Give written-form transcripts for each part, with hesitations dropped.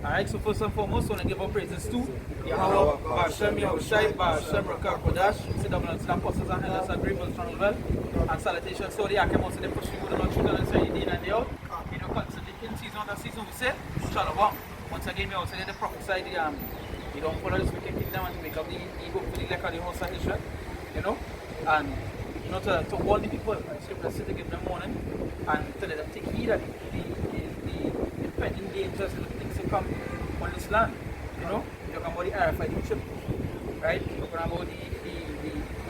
Alright, so first and foremost, I want to give our praises to Yahweh, Hashem, Yahushai, Hashem, Rakar, Kodash, Sidam, and Apostles and Elders and Bravers, Channel well, and salutations. So the Akem also, they pushing with the children and say, day in and day out. You know, constantly in season after season, we say, Shalom. Once again, we also did the prophesy the don't follow this wicked kingdom and to make up the ego for the like of the house of Israel, you know, and you know, to warn the people, scripture sit in the morning and tell them to take heed of the impending dangers and the things that come on this land, you know. You're talking about the RFID chip, right? You're talking about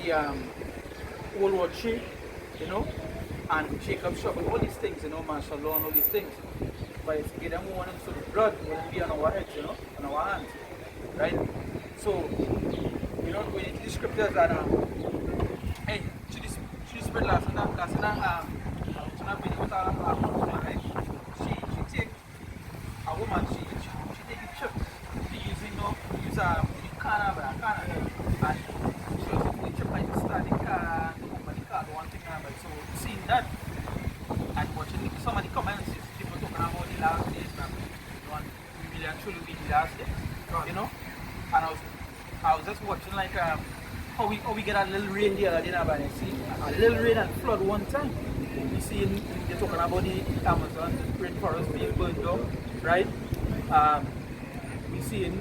the World War III, you know, and Jacob's shop and all these things, you know, martial law and all these things. But if you get them warning, so the blood will be on our heads, you know, on our hands, right? So, you know, when you read the scriptures that, hey, she spread last night, right? She take a woman, she take a chip, she using, use a canna, and she was taking the chip and just start the car, to open the car, one thing, but so seeing that, and watching some of the comments, people talking about the last days, we really actually be the last days, you know, and I was just watching like, how we get a little rain the other day, and see a little rain and flood one time. You see, they're talking about the Amazon rainforest being burned down, right? We see the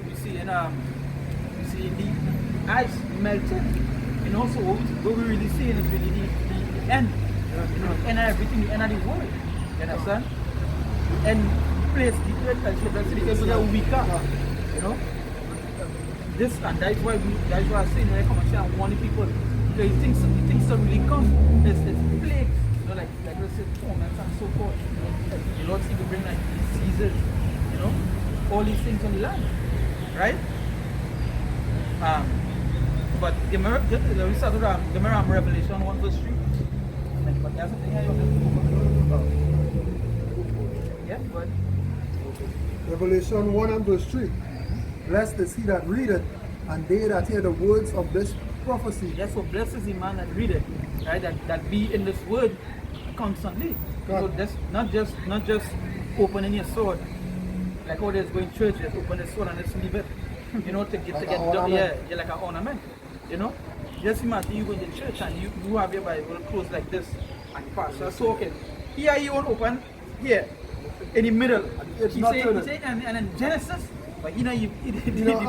ice melting. You know, so what we really seeing is really the end. You know, the end of everything, the end of the world. You understand? The end place, the earth, and so that we weaker. You know? This and that's why I say when I come and say I warn the people, because things don't really come. There's plagues, you know, like let's say torments and so forth. The Lord seems to bring like diseases, you know, all these things on the land, right? But we started the Revelation 1 verse 3. But there's something here you have to yeah, but Revelation 1 and verse 3. Blessed is he that readeth, and they that hear the words of this prophecy. Yes, so blessed is the man that readeth, right? That be in this word constantly. So that's not just opening your sword, like how there's going to church, just open the sword and just leave it, you know, to get like an ornament, you know. Just imagine you go to church and you have your Bible closed like this, and the pastor so okay, here you won't open, here in the middle. He say, and in Genesis. But you know, the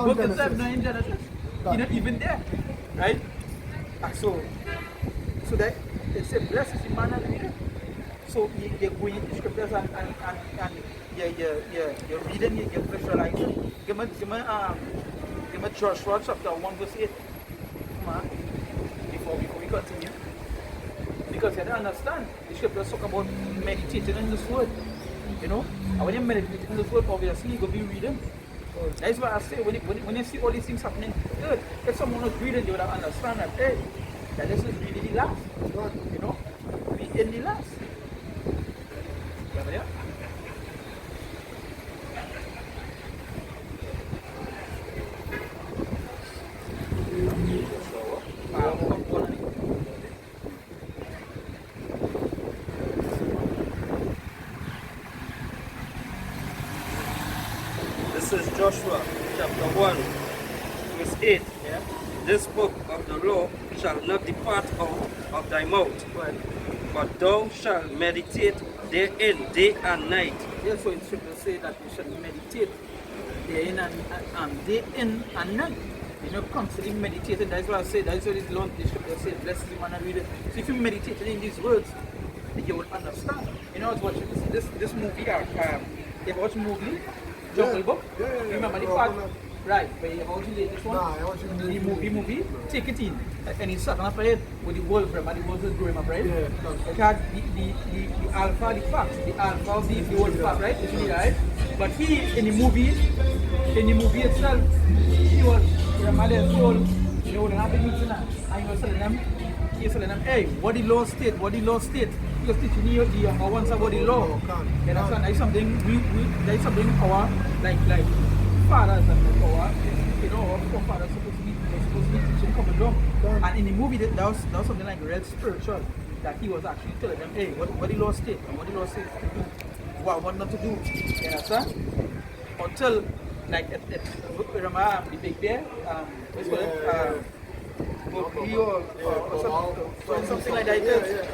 book itself, not in Genesis, you're not even there, right? So that it says, blessed is the man that readeth. So you're going into scriptures and you're reading, you're visualizing. Give me Joshua chapter 1 verse 8. Come on, before we continue. Because you don't understand, the scriptures talk about meditating in this word, you know? And when you meditate in this word, obviously you're going to be reading. That's why I say, when you see all these things happening, good. If someone was reading, they would understand that, hey, that this is really the last. You know? We in the last. Yeah. This is Joshua chapter 1 verse 8. Yeah. This book of the law shall not depart out of thy mouth, but thou shalt meditate therein day and night. Yes, so it should say that you should meditate day in and night. You know, constantly meditating. That's why I say, that's why this Lord, the scripture says, blessed is the man that readeth. So if you meditate in these words, you will understand. You know, I was watching this movie, you watch the movie? Jungle Book? Yeah. Remember the part? Right, but you watch the latest one? Nah, I watch the movie, take it in. And he sat on a head with the wolf, and the wolf was growing up, right? Yeah. It had the alpha, the fox, the alpha of the wolf pack, right? You see, right? But he, in the movie itself, he was, the mother told, you know, when I been meeting her, and he was telling them, hey, what the law state? He was teaching you the younger ones about the law. You understand? That's something our, like fathers and our, you know, our fathers supposed to be teaching coming down. And in the movie, that was something like real spiritual, that he was actually telling them, hey, what the law state and what the law says to do, what not to do. You understand? until like remember the big bear, what's called it? Bobby or something like that.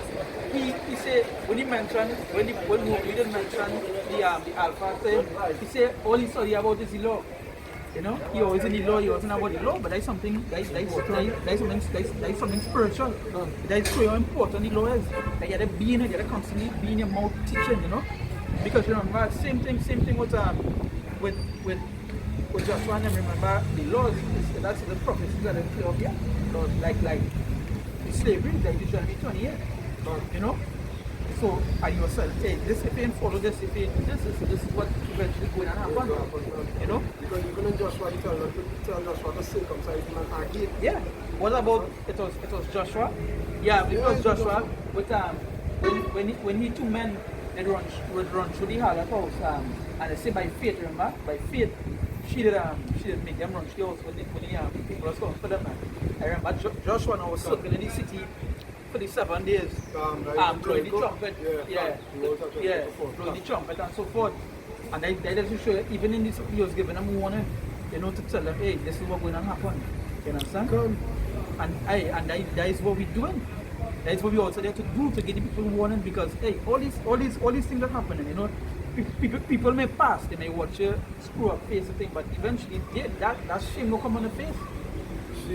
He said when he mentioned when he didn't mention the alpha thing, he said all he studied about is the law. You know, he always in the law, he wasn't about the law, but that's something something spiritual. That's how important the law is. That you gotta be in it, you gotta constantly be in your mouth teaching, you know. Because remember, same thing with Joshua, and remember the laws, that's the prophecies that are clear of here. Like the slavery, like Deuteronomy 28. You know? So, and you said, hey, this if you follow this, if you do this is what eventually going to happen. You know? Because you're going to Joshua tell Joshua to circumcise him and again. Yeah. What about it was Joshua? Yeah, it was Joshua with when he two men they would run through the Hall house and they say by faith, remember? By faith she did make them run through the house when the people was coming for them. I remember Joshua now was circling the city for the 7 days, blowing the trumpet, blowing the trumpet and so forth. And that doesn't show you, even in this, he was giving them warning, you know, to tell them, hey, this is what's going to happen. You understand? And that is what we're doing. That is what we also there to do to get the people warning, because hey, all these things are happening, you know. People may pass, they may watch you screw up face and thing, but eventually that shame will come on the face.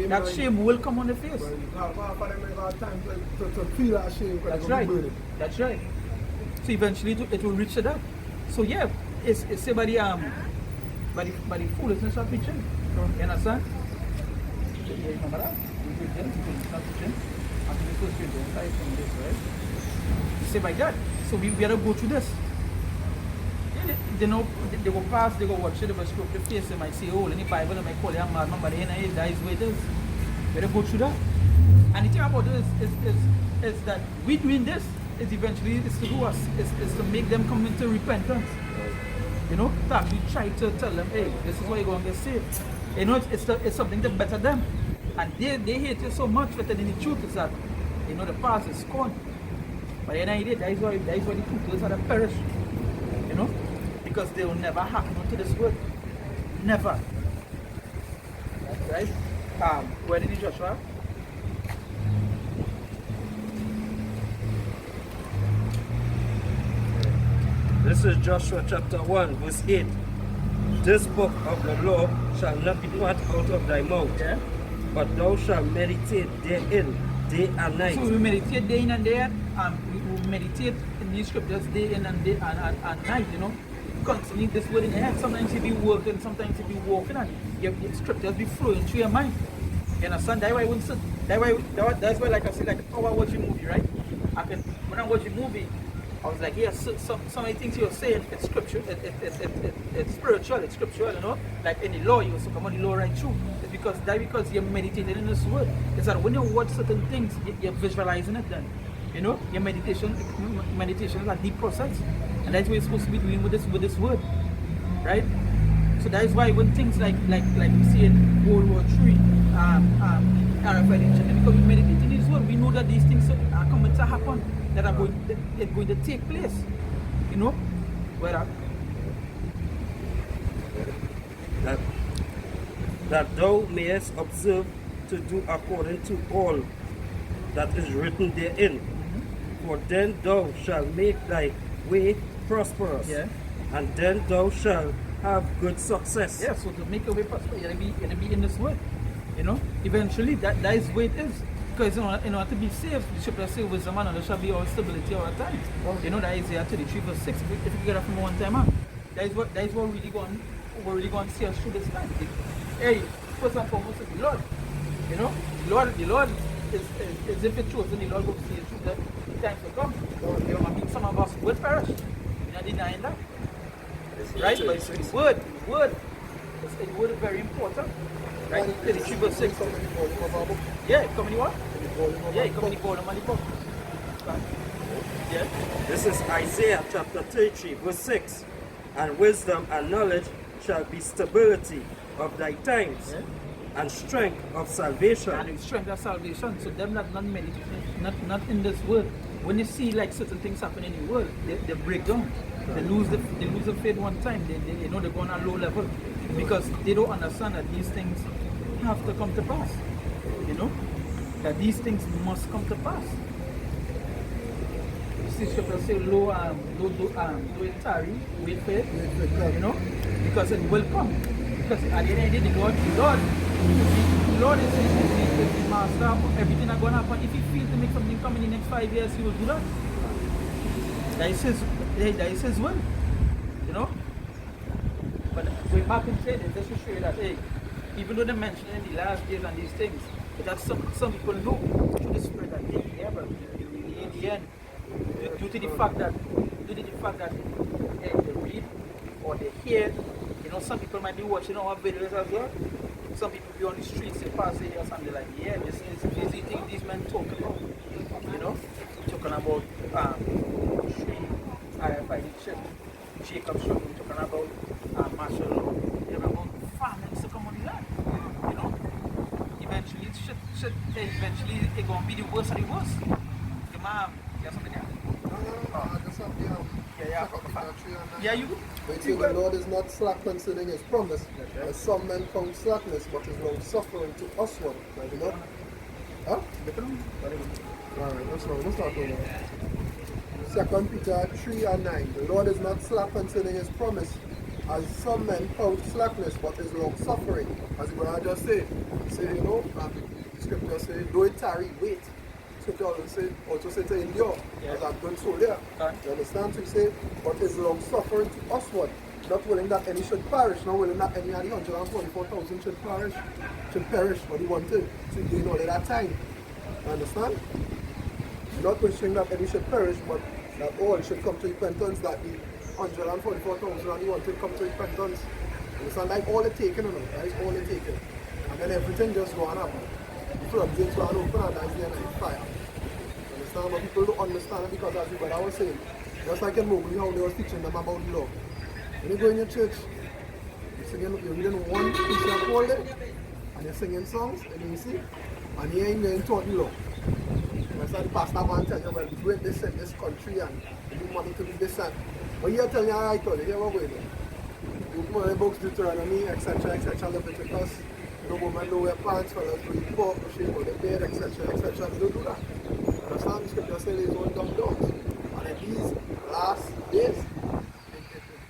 That shame will come on the face. That's right. That's right. So eventually it will reach to that. So yeah, it's say by the foolishness of preaching. You understand? You remember that? Say by that. So we gotta go through this. They know they go past, they go watch it, they go screw up the face, they might say, oh, in the Bible they might call you a madman, but that is where it is. We gotta go through that. And the thing about this is that we doing this is eventually is to do us, is to make them come into repentance. You know, to actually try to tell them, hey, this is why you're going to get saved. You know, it's something to better them. And they hate you so much, but then the truth is that, you know, the past is gone. But at the end of the day, that is why the people are to perish. You know? Because they will never happen to this word. Never. Right? Where did Joshua? This is Joshua chapter 1, verse 8. This book of the law shall not depart out of thy mouth, but thou shalt meditate therein day and night. So we meditate day in and day, we meditate in these scriptures day in and day and night, you know. Constantly this word in your head. Sometimes you be working, sometimes you be walking, and your scriptures be flowing through your mind. You understand? That's why I wouldn't sit. That's why, like I said, like how I watch a movie, right? When I watch a movie, I was like, yes, some of the things you're saying, it's scripture, it's spiritual, it's scriptural, you know. Like in the law, you also come on the law right through. It's because you're meditating in this word. It's that when you watch certain things, you're visualizing it then. You know, your meditation is a deep process. And that's what you're supposed to be doing with this word. Right? So that is why when things like we see in World War III, because we meditate in this word, we know that these things are coming to happen, that are going to take place. You know? Where that thou mayest observe to do according to all that is written therein. For then thou shalt make thy way prosperous, and then thou shalt have good success. Yeah, so to make your way prosperous, you're gonna be in this word. You know, eventually that is where it is. Because in order to be saved, the scripture says wisdom and there shall be all stability all the time. You know, that is Isaiah 33 verse 6. If you get that from one time on, that is what really going to see us through this time. Hey, first and foremost is the Lord. You know, the Lord is if it's chosen, the Lord will see it through the times to come. You know, I mean, some of us will perish. You're not denying that. Right? But it's the word. The word is very important. Right? 33 verse 6. Yeah, come in the what? Yeah, come in the volume and the book. Yeah. This is Isaiah chapter 33 verse 6. And wisdom and knowledge shall be stability of thy times, and strength of salvation. And strength of salvation. So them not meditating, not in this word, when you see like certain things happen in the world, they break down. They lose the faith one time. They you know they go on a low level because they don't understand that these things have to come to pass. You know that these things must come to pass. Scripture say do it tarry, wait for it, you know, because it will come. Because at the end of the day, the Lord is the master of everything that's going to happen. If he feels to make something come in the next 5 years, he will do that. That is his will, you know. But going back and saying it, just to show you that, hey, even though they mention in the last days and these things, but that some people know through the Spirit that they hear, but in the end, due to the fact that they read or they hear, you know, some people might be watching our videos as well. Some people be on the streets, they pass it or something like, yeah, this is the thing these men talk about. You know, talking about RFID chip, Jacob Shop, talking about martial law, talking about famines to come on the land. You know, eventually it's gonna be the worst of the worst. The man, you have something there? Yeah, you. But see, the Lord is not slack concerning his promise, as some men count slackness, but is long suffering to usward. Right, you know? Huh? Alright, let's start over. 2 Peter 3:9. The Lord is not slack concerning his promise, as some men count slackness, but is long suffering. As the I just said, you know, the scripture says, though it tarry, wait. Scripture also say to endure, as a good soldier. You understand? So he say, but is long suffering to usward, not willing that any should perish, not willing that any of the 144,000 should perish, what he wanted. So he doing all of that time. You understand? Not wishing that any should perish, but that all should come to repentance, that the 144,000 and he wanted to come to repentance. You understand? Like all the taken, you know, that is all the taken. And then everything just going up. The floodgates were open and that's the end of fire. You understand? But people don't understand it because as the brother was saying, just like in Mowgli, how they was teaching them about the law. When you go in your church, you're reading one piece of whole day, and you're singing songs, and you see, and you ain't going to taught the law. That's why the pastor man tell you, well, we do this in this country, and we do money to do this and. But you're telling you, alright, you hear what we're doing. You put the books, Deuteronomy, etc., Leviticus. No woman, no wear pants, fellas, do eat pork, shave on the bed, etc., etc. They don't do that. Understand? The scripture says it's all dumb dogs. And in these last days,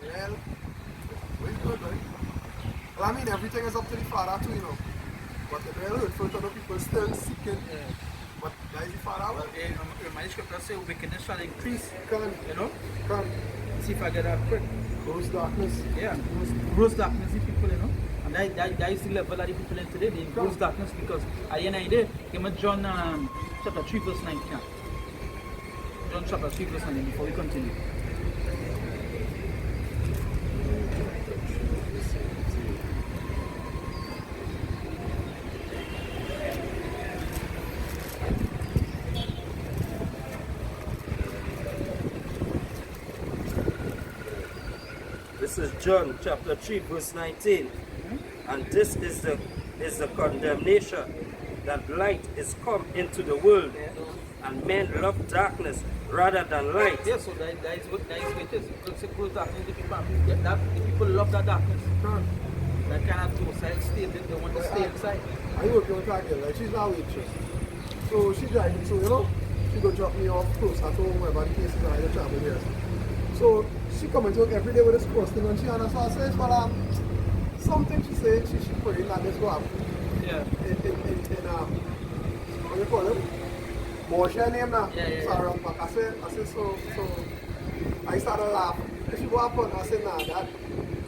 well, it's good, right? Well, I mean, everything is up to the Father too, you know. But it's real hurtful to other people still seeking. But that is the Father. Well, my scripture says wickedness shall increase. Can, you know? Can. See if I get that quick. Gross darkness. Yeah, gross darkness, the people, you know. And that is the level that the people in today, they in gross darkness because at the end of the day, give me John chapter 3 verse 19. John chapter 3 verse 19 before we continue. This is John chapter 3 verse 19. And this is the condemnation, that light is come into the world, and men love darkness rather than light. Yeah, so that is what it is. It's a gross darkness. The people love that darkness. That kind of docile state, they want to stay inside. I work with her girl, like she's not waitress. So she driving, so you know, she go drop me off close at home, wherever the cases are, I travel here. So she come to work every day with this cross thing, and she and so I says, well, something she said she should put in that this go happen. Yeah. What do you call it? What's your name now? Yeah. Sarah, I said, so I started laughing. She go up and I said, nah,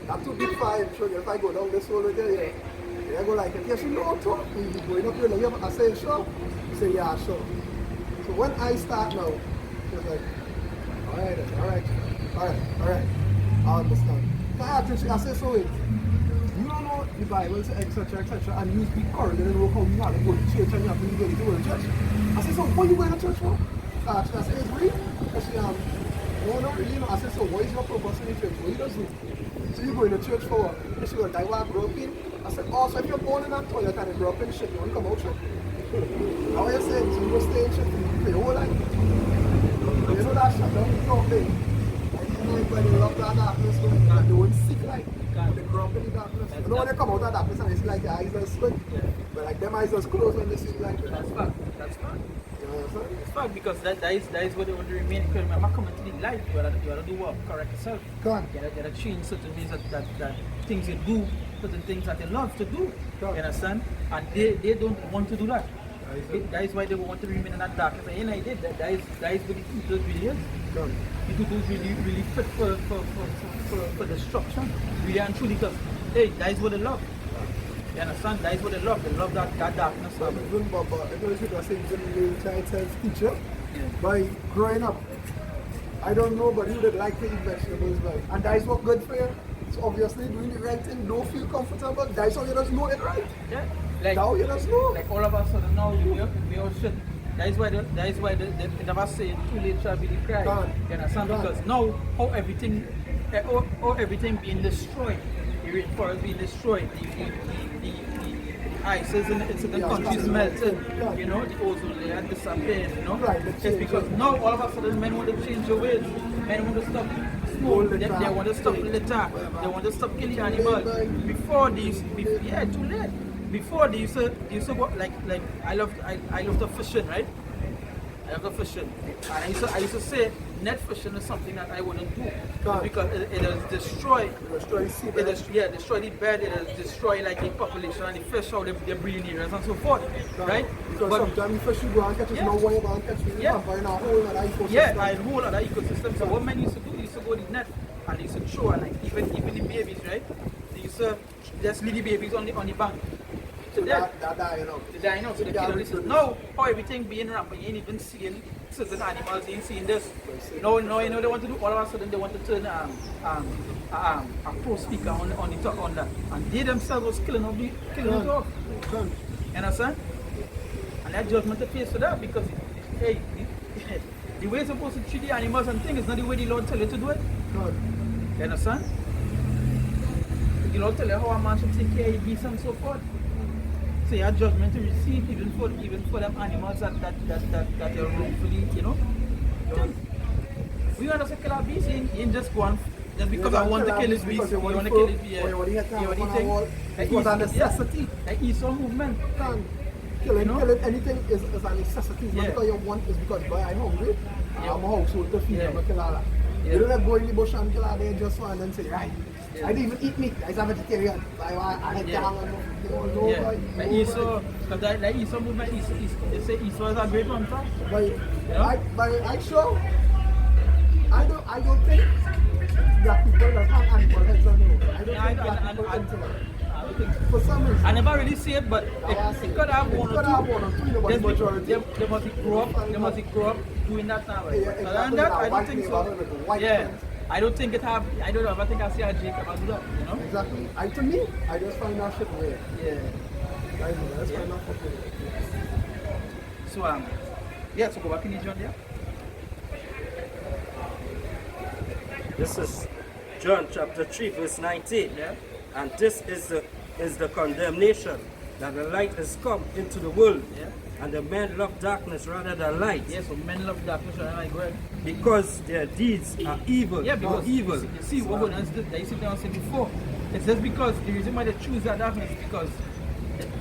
that's too big for him. So if I go down this road right there, I go like it. Yeah, she know too. You going up here, like, I said, sure. She said, yeah, sure. So when I start now, she was like, all right. I understand. I said, so wait. You don't know the Bible, etc., and you speak current and then work how you have to go to church and you have to go to the church. I said, so what are you going to church for? I said, it's real. I said, no, not really. I said, so what is your purpose in the church? What you do? So you going to church for what? I said, well, I want to grow up in. I said, oh, so if you're born in that toilet and you grow up in shit, you want to come out shit? How are you saying? So you will stay in shit for your whole life? You know that shot down the top thing? When they love that darkness, and they won't seek light. They grow up in the darkness. You know when they come out of darkness and they see like their eyes are split? But like them eyes are closed when they see light. That's fact. That's fact. You know what I'm saying? It's fact because that is what they want to remain. Because remember, coming to the light, you gotta do what? Correct yourself. Come. You gotta change certain things that things you do, certain things that they love to do. You understand? And they don't want to do that. That is why they want to remain in that darkness. And I did that. That is what the people really is. People do really fit for destruction. Really and truly, because hey, that is what they love. You understand? That is what they love. They love that darkness. But even the child self-teacher, by growing up, I don't know, but you did like to eat vegetables, right? And that is what good for you. So obviously doing the right thing, don't feel comfortable. That is how you just know it right. Yeah. Like, now you just know. Like all of us sudden now we all shit. That is why they never say too late shall be the cry. You understand? Because now how everything being destroyed, the rainforest being destroyed, the ice is in the countries melting, you know, the ozone layer disappearing, you know. It's because now all of a sudden men want to change their ways. Men want to stop smoke, they want to stop litter, they want to stop killing animals. Before these, too late. Before they used to go like I love the fishing, right? I love the fishing, and I used to say net fishing is something that I wouldn't do because it has destroyed destroy the bed, it has destroyed like the population and the fish how they breeding areas and so forth, right? Because sometimes fish you go and catch it, no way you go and catch it, in a whole other ecosystem. Yeah, a whole other ecosystem. So what men used to do, they used to go the net and they used to throw, and like even the babies, right? They used to just leave the babies on the bank. So they're dying out. They're dying out. So the kids now how everything being rampant, you ain't even seeing certain animals, you ain't seeing this. No, you know they want to do all of a sudden they want to turn a pro speaker on the top on that. And they themselves was killing it off. You understand? And that judgment to face for that because hey, the way you're supposed to treat the animals and things is not the way the Lord tell you to do it. You understand? The Lord tell you how a man should take care of his beasts and so forth. So you have judgment to receive even for them animals that are wrongfully, you know. We want to kill our beast, you ain't just go on just because I want to kill this beast, you want to kill it, you want to take it was a necessity. Like Esau movement. Killing anything is a necessity. It's not because you want, it's because boy, I'm hungry. I'm a household to feed, I'm a kill all that. You don't like go in the bush and kill all day just one and then say, right, I didn't even eat meat, I'm a vegetarian. I had like Esau, because that Esau movement, they say Esau is a great hunter. I sure, I don't think that people that have animal heads on them. I don't think for some reason. I never really see it, but it could have one or two. They must grow up doing that now. Right? And that, I don't think so. Yeah. I don't ever think I see a Jacob and do that, you know? Exactly. To me, I just find that shit weird. Yeah. I just find that fucking weird. So go back in the John there. This is John chapter 3 verse 19. Yeah. And this is the condemnation that the light has come into the world. Yeah. And the men love darkness rather than light. Yeah, so men love darkness rather than light. Go ahead. Because their deeds are evil. Yeah, because evil. You see what was that you see I said before. It's just because the reason why they choose that darkness is because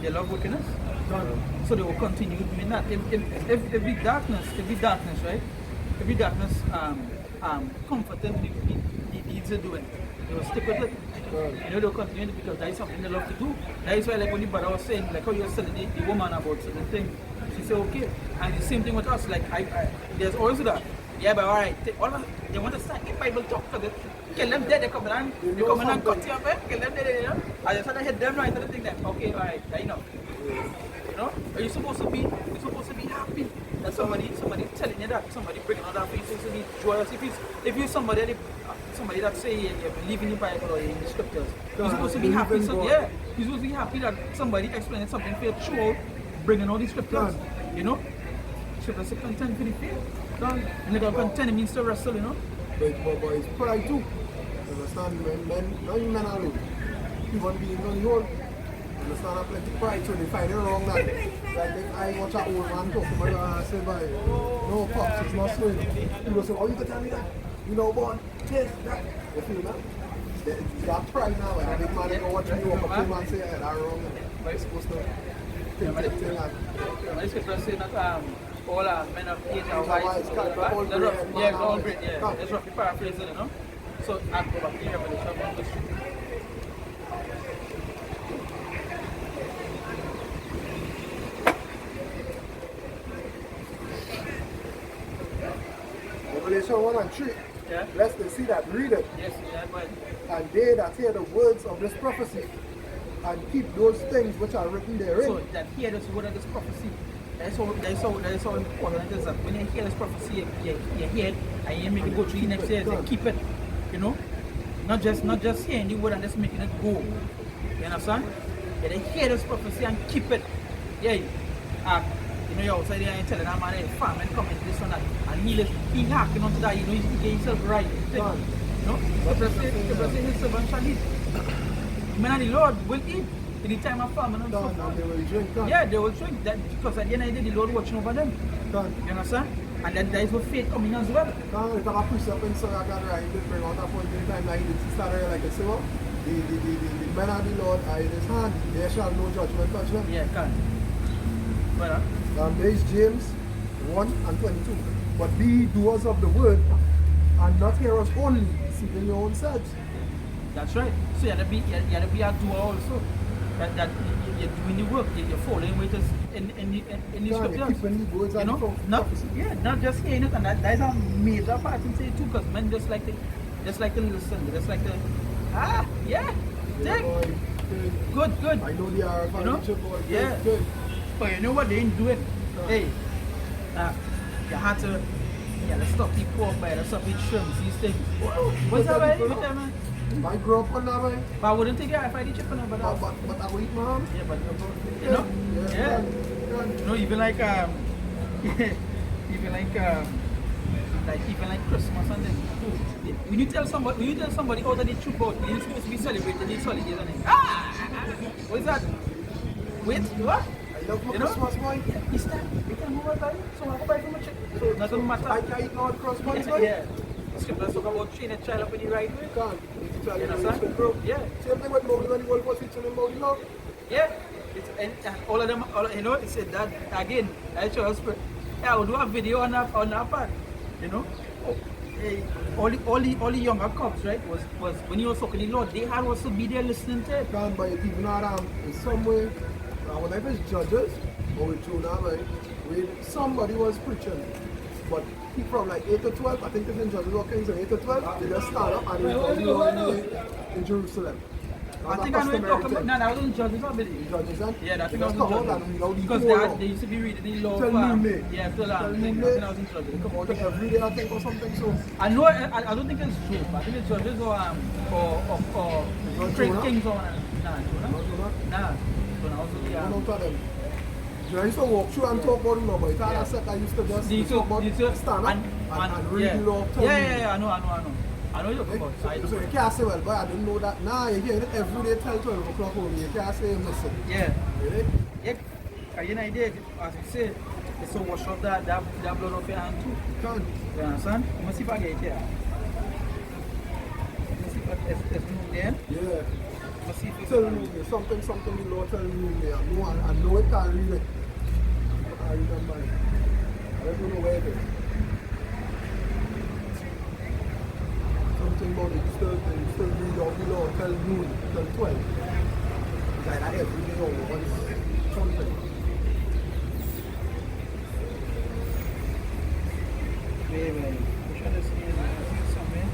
they love wickedness. So they will continue doing that. If the darkness, right? If the darkness comforting the deeds they're doing, they will stick with it. You know, they'll continue it because that is something they love to do. That is why, like when the brother was saying, like how you were telling the woman about certain things, she said okay. And the same thing with us. Like there's also that. Yeah, but alright, they want to start in Bible talk to them. Kill them dead, they come and cut you up, kill them dead, you know. I just had to hit them right, I think that okay, alright, I know. You know? Are you supposed to be happy that somebody telling you that, somebody bringing out that for you, supposed to be joyous. If you're somebody that say you believe in the Bible or in the scriptures, you're supposed to be happy. So yeah, you're supposed to be happy that somebody explaining something for you throughout bringing all these scriptures. You know? Scriptures say content for the faith. And they're content means to wrestle, you know? But it's pride too. You understand? Men, not even men alone. Human beings on the whole. Understand? I plenty pride, so they find it wrong that, like if I watch an old man talk to my brother and I say, boy, no, pops, it's not so, you know. People say, oh, you can tell me that? You know, boy, this, that. You feel that? That pride now, and a big man, you know what you walk up to him and say, yeah, that's wrong. But you're supposed to think that thing and... I scripture say that all men of age are wise. Yeah, all great, yeah. That's roughly paraphrasing, you know. So I go back to Revelation 1 verse 3. Revelation 1 and 3. Yeah. Lest they see that, read it. Yes, yeah, but And they that hear the words of this prophecy and keep those things which are written therein. so that hear this word of this prophecy. That's so important. It is that when you hear this prophecy, you hear it and you make it go through the next year, you keep it, you know. Not just hearing the word and just making it go. You understand? Yeah, they hear this prophecy and keep it. Yeah. You know, you're outside there and telling that man, hey, farm and come and this and that. And he hacking onto that, you know, he get himself right. You know? The say his servant shall eat. Men of the Lord will eat in the time of famine and so forth. And they will drink. Yeah, they will drink that because at the end of the day, the Lord watching over them. You understand? And then there is what faith coming as well. If I push up and so I got right, he did bring out that point in time that he did start like a silver. The men of the Lord are in his hand, there shall no judgment touch them. Yeah, can. Well, There is James 1 and 22. But be doers of the word and not hearers only, deceiving your own selves. that's right. So you have to be a doer also. That you're doing the work, you're following with us in the scriptures. You know, not just hearing it, and that is a major part in it too, because men just like to listen, they just like to good. I know they are financial, you know? Yeah. Good. But you know what they ain't doing? Hey, you had to stop the pork by the stop the shrimps, these things. What's that, man? I grew up on that, man. But I wouldn't take it if I did chicken, but I will eat my ham. yeah, but you know, yeah. You know, even like Christmas and then when you tell somebody out of the troop out, you're supposed to be celebrating these holidays and then what is that? Wait, what? I love my Christmas, boy. Easter, we can move on, so I go buy from a chicken. So nothing matter. I can eat all Christmas, boy. Yeah. Scripture talk about training a child up in the right way. You You understand? Yeah. Same thing with Moses when the world was teaching him about love. Yeah. And all of them, you know, it said that again. I show us. Yeah, we'll do a video on that part. You know, all the younger cops, right? Was when he was talking to the Lord, they had also be there listening to it. But even in some way, whenever it's judges or with Jonah, right, somebody was preaching, but from like 8 to 12, I think it's in Judges or Kings, 8 to 12, they just stand up and they in Jerusalem. I think I know you're talking about. No, that was in Judges, I believe. Judges, and yeah, I think I was in Judges. Because they used to be reading the law. Yeah, still I think I was in Judges. Come out every day, I think, or something. So I know. I don't think it's Job. I think it's Judges or Kings or Nah. I don't tell them. I used to walk through and talk about the law, but it's I said I used to just talk about stand up and read the law. Yeah, I know. I know you're talking about. So you can't say, well, boy, I didn't know that. Nah, you hear it every day till 12 o'clock home. You can't say you're missing. Yeah. Really? Yeah. You know, idea, as you say, it's to wash off that blood off your hand too. You can't. You understand? You must see if I get it here. You must see if it's moved there. Yeah. Must see if it's Tell me something the Lord tell me. I know it can't read it. I read on mine. I don't know where it is. Something about it, you still read out the law till noon, till 12. It's like that every day or once something. Wait. I'm trying to see it somewhere.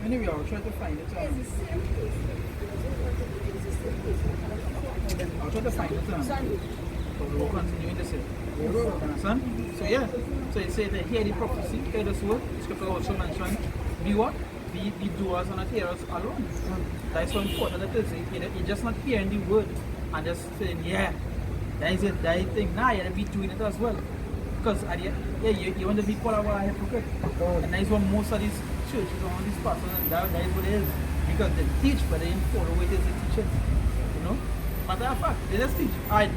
Anyway, I'll try to find it. I'll try to find it. But we'll continue in the same. Understand? So yeah. So it says that hear the prophecy, hear this word. Scripture also mentioned be what? Be doers and not hearers alone. That is so important that it is. You're just not hearing the word and just saying, yeah, that is it, that is thing. Now you have to be doing it as well. Because you want to be called a hypocrite. And that is what most of these churches or these pastors and that is what it is. Because they teach but they don't follow what it is they teach. You know. Matter of fact, they just teach. They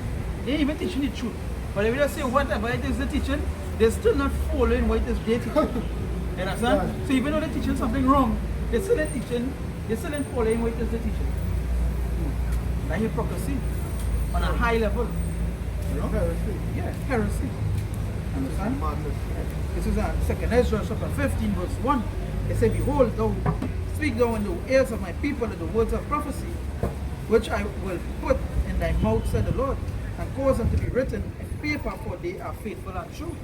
ain't even teaching the truth. But if you just say whatever it is they're teaching, they're still not following what it is they're teaching. You understand? So even though they're teaching something wrong, they're still teaching, they're still following what it is they're teaching. Like hypocrisy on a high level. You know? Heresy. Yeah, heresy. Understand? Madness. This is 2nd Ezra chapter 15 verse 1. It said, behold, thou speak thou in the ears of my people the words of prophecy, which I will put in thy mouth, said the Lord, and cause them to be written in paper, for they are faithful and true.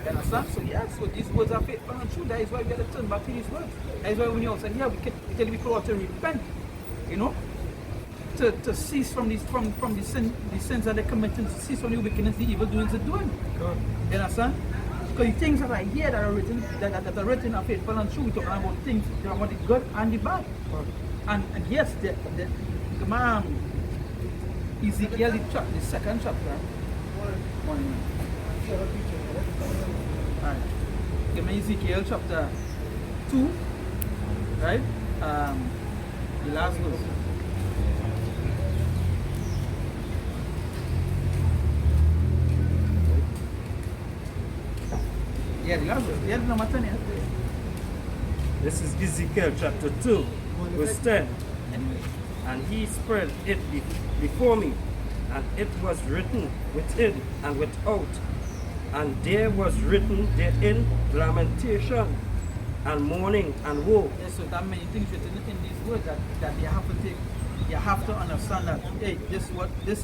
You understand? So yes, so these words are faithful and true. That is why we got to turn back to these words. That is why when you also hear, we tell people to repent, you know, to cease from these from the sins that they're committing, to cease from the wickedness, the evil doings they're doing. God. You understand? Because the things that I hear that are written, that are written are faithful and true. We're talking about things, about the good and the bad. And yes, the Ezekiel, the 2nd chapter. Morning. Alright. Give me Ezekiel chapter 2, right? The last verse. Yeah, the last verse. Yeah, number 10. Yeah. This is Ezekiel chapter 2, verse 10. And he spread it before me, and it was written within and without. And there was written therein lamentation and mourning and woe. Yes, so there are many things written in these words that you have to take. You have to understand that, hey, this is what it is.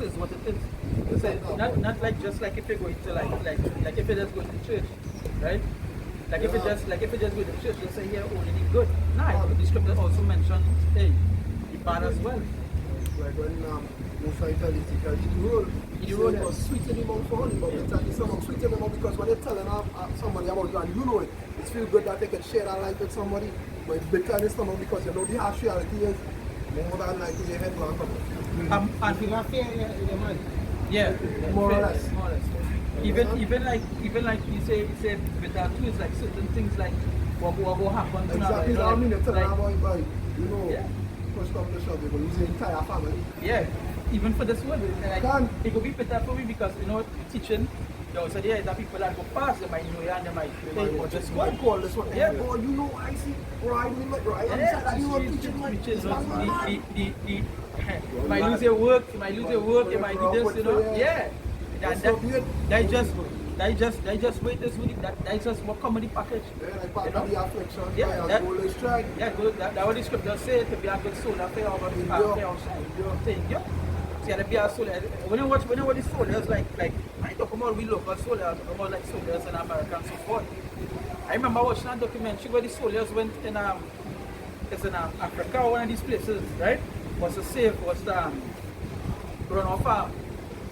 So not like just like if you're going to like if you just go to church, right? Like if you just go to church, you say here only the good. Nah, the scripture also mentioned, hey, the bad as well. Like when Musa tell Ezekiel, he wrote it was sweet in the mouth for honey, but we tell you someone sweet in the mouth because when you're telling somebody about you and you know it, it's feel good that they can share that life with somebody, but it's bitter in the stomach because you know the harsh reality is more than like in your head land. And you have fear in your mind. yeah, More or less. More or less. Even like you say with that too, it's like certain things like what will happen to Exactly, now, I mean, you're telling like, about it, you know, yeah. push come to shove, you will lose the entire family. Yeah, even for this one, like, Can. it could be better for me because you know teaching. You know, so there is that people that go past, they might know you and they might think, oh, just What call this one? Yeah. Oh, you know, I see, right? We met, right? And Yeah, said, you know, teaching, like, teaching, it's not mad. you might lose your work, you might do this, you know. Yeah. They just wait this week. That's just what come with the package. Yeah, like part You know? of the affliction, Yeah, that goal is strike. Yeah, good. That what the scripture say to be a good soul, that pay over the pay outside. Thing, yeah. See, to be a soul. When you watch the soldiers, like I talk about we local soldiers, about like soldiers in America and so forth. I remember watching a documentary where the soldiers went in Africa, one of these places, right? Was to run off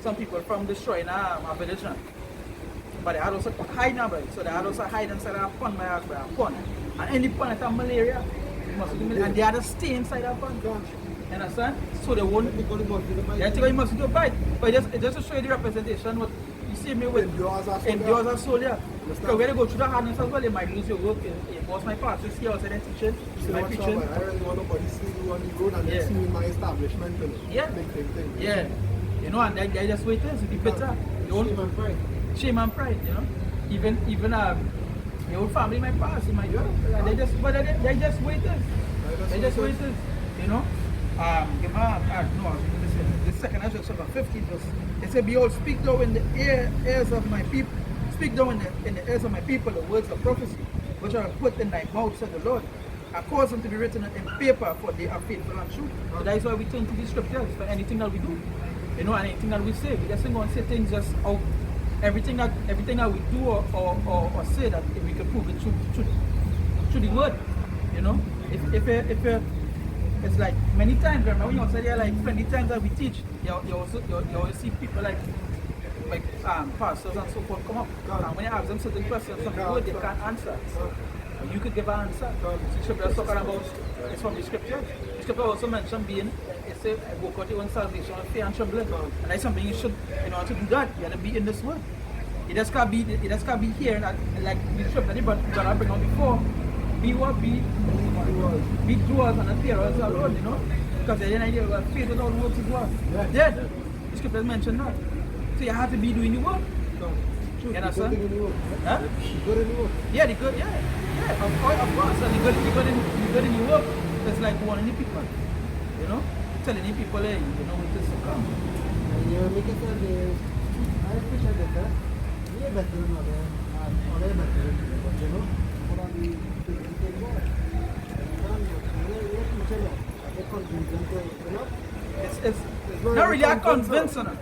some people from destroying a village. But they had also hide now, so they had also hide inside a pond, a pond. And any pond that have malaria, and they had a stay inside a pond. You understand? So they won't. They think you must do a bite. But it just to show you the representation, what you see me with endures a soldier. Because when you go through the hardness as well, you might lose your work. It was my part to see outside and teaching. My preaching. I really want nobody see you on the road and then see me in my establishment. Yeah. Thing. Yeah. You know, and they just wait there, so be better. Shame and pride. Shame and pride, you know. Even your old family might pass, you might go. They just wait there. They just wait there, you know. The 2nd Ezra chapter 15 verse. It said, behold, speak thou in the ears of my people. Speak thou in the ears of my people the words of prophecy, which are put in thy mouth, said the Lord. I cause them to be written in paper, for they are faithful and true. So that is why we turn to the scriptures for anything that we do. You know, and anything that we say. We just don't go and say things just out. Everything that we do or say that we can prove it through the word. You know? If it's like many times, remember when you also there like 20 times that we teach, you always see people like pastors and so forth come up. And when you ask them certain questions, some people they can't answer. But you could give an answer. So scripture is talking about it's from the scripture. The scripture also mentioned being it says work out your own salvation with fear and trembling. And that's something you should, in order to do that, you have to be in this word. It just can't be here and like the scripture but I bring on before. Be doers and not hearers alone, you know. Because the idea of faith without works is what? Yeah. Dead. The scriptures mention that. So you have to be doing the work. True. You understand? Good in the work. Huh? Good in the work. Yeah, the good, yeah, of course. And the good in the work is like warning the people, you know, telling the people, hey, you know, it is to come. And you make it I appreciate that. Yeah, better than other. Other better. But you know, what are the things more? It's not really a convincing,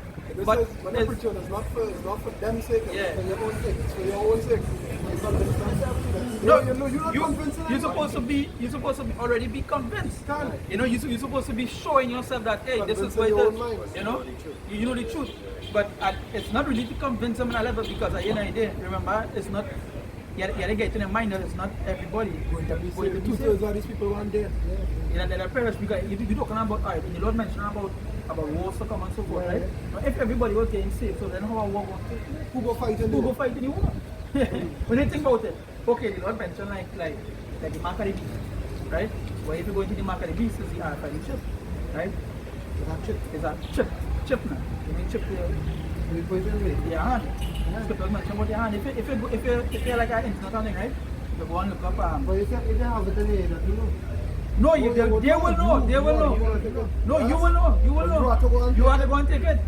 but it's not for them sake, it's for your own sake, it's for your own sake. no, you're not convincing you're supposed to be already be convinced. You know, you're supposed to be showing yourself that hey, this is what it is. You know, you know the truth. But it's not really to convince them on a level because at the end of the day, remember, it's not. You have to get in the mind that it's not everybody going to be saved. Two-thirds of these people one day. Yeah, they're perish because you're talking about, alright, the Lord mentioned about wars to come and so forth, right? But if everybody was getting saved, so then how a war going to take? Who go fight in Who go fight in the war? When you think about it, okay, the Lord mentioned like the mark of the beast, right? Well, if you go into the mark of the beast, it's the RFID chip, right? It's a chip now. You mean chip there? We put it away. Yeah, scriptures mention about your hand. If you're like an internet or something, right? You go and look up But if you have it in the that you know. no, they will know. They will know. No, you will know. You will know. You have to go and take it.